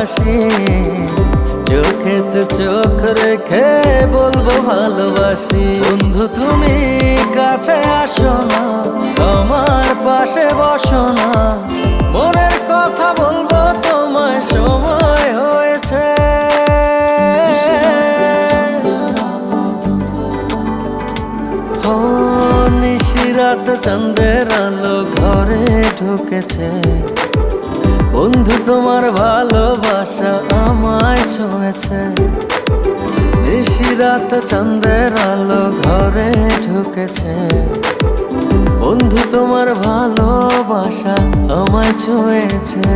হাসি, চোখেতে চোখ রেখে বলবো ভালোবাসি। বন্ধু তুমি কাছে আসো না, আমার পাশে বসো না, মনের কথা বলবো তোমায়, সময় হয়েছে। নিশিরাত চাঁদের আলো ঘরে ঢুকেছে, বন্ধু তোমার ভালোবাসা আমায় ছুঁয়েছে। নিশিরাত চাঁদের আলো ঘরে ঢুকেছে, বন্ধু তোমার ভালোবাসা আমায় ছুঁয়েছে।